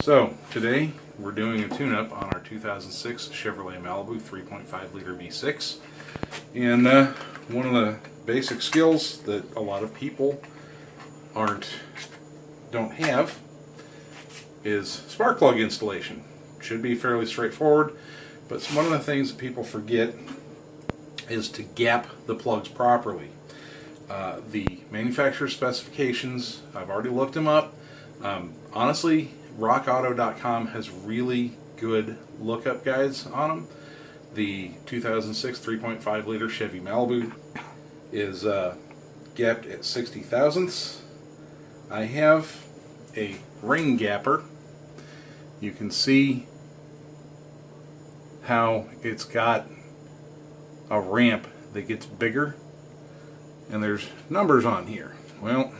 So today we're doing a tune-up on our 2006 Chevrolet Malibu 3.5 liter V6, and one of the basic skills that a lot of people don't have is spark plug installation. Should be fairly straightforward, but one of the things that people forget is to gap the plugs properly. The manufacturer specifications, I've already looked them up. Honestly, rockauto.com has really good lookup guides on them. The 2006 3.5 liter Chevy Malibu is gapped at 60 thousandths. I have a ring gapper. You can see how it's got a ramp that gets bigger, and there's numbers on here. Well,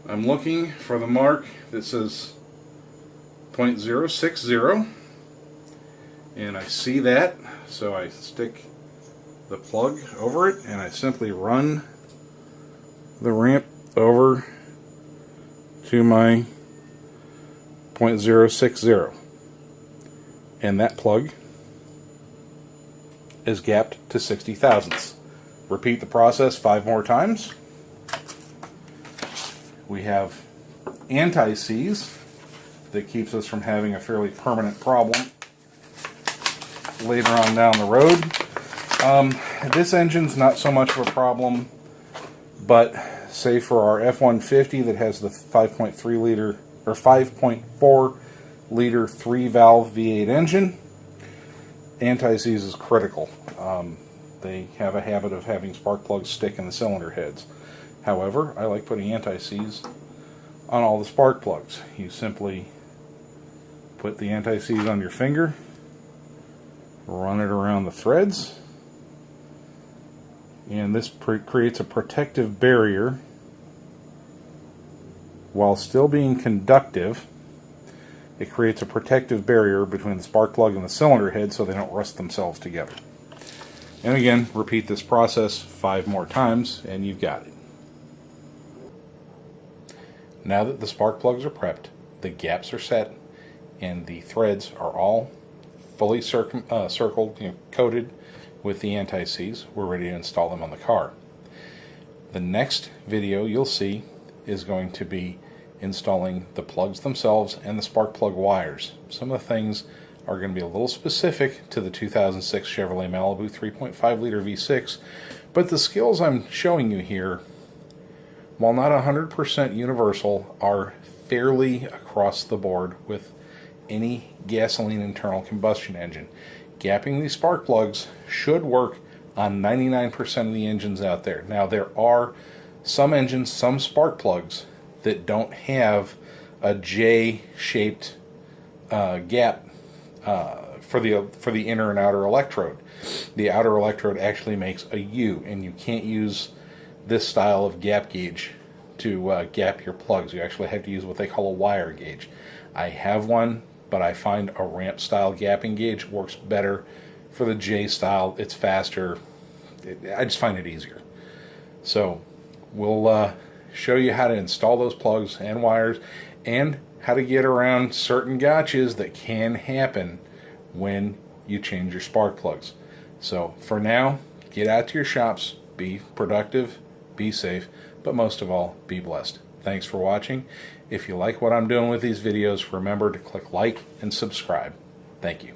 I'm looking for the mark that says 0.060, and I see that, so I stick the plug over it and I simply run the ramp over to my 0.060, and that plug is gapped to 60 thousandths. Repeat the process 5 more times. We have anti-seize that keeps us from having a fairly permanent problem later on down the road. This engine's not so much of a problem, but say for our F-150 that has the 5.3 liter or 5.4 liter 3-valve V8 engine, anti-seize is critical. They have a habit of having spark plugs stick in the cylinder heads. However, I like putting anti-seize on all the spark plugs. You simply put the anti-seize on your finger, run it around the threads, and this creates a protective barrier while still being conductive. It creates a protective barrier between the spark plug and the cylinder head so they don't rust themselves together. And again, repeat this process 5 more times and you've got it. Now that the spark plugs are prepped, the gaps are set, and the threads are all fully circled, coated with the anti-seize, we're ready to install them on the car. The next video you'll see is going to be installing the plugs themselves and the spark plug wires. Some of the things are going to be a little specific to the 2006 Chevrolet Malibu 3.5 liter V6, but the skills I'm showing you here, while not 100% universal, are fairly across the board with any gasoline internal combustion engine. Gapping these spark plugs should work on 99% of the engines out there. Now, there are some engines, some spark plugs, that don't have a J-shaped gap for the inner and outer electrode. The outer electrode actually makes a U, and you can't use this style of gap gauge to gap your plugs. You actually have to use what they call a wire gauge. I have one, but I find a ramp style gapping gauge works better for the J style. It's faster. I just find it easier. So we'll show you how to install those plugs and wires, and how to get around certain gotchas that can happen when you change your spark plugs. So for now, get out to your shops, be productive, be safe, but most of all, be blessed. Thanks for watching. If you like what I'm doing with these videos, remember to click like and subscribe. Thank you.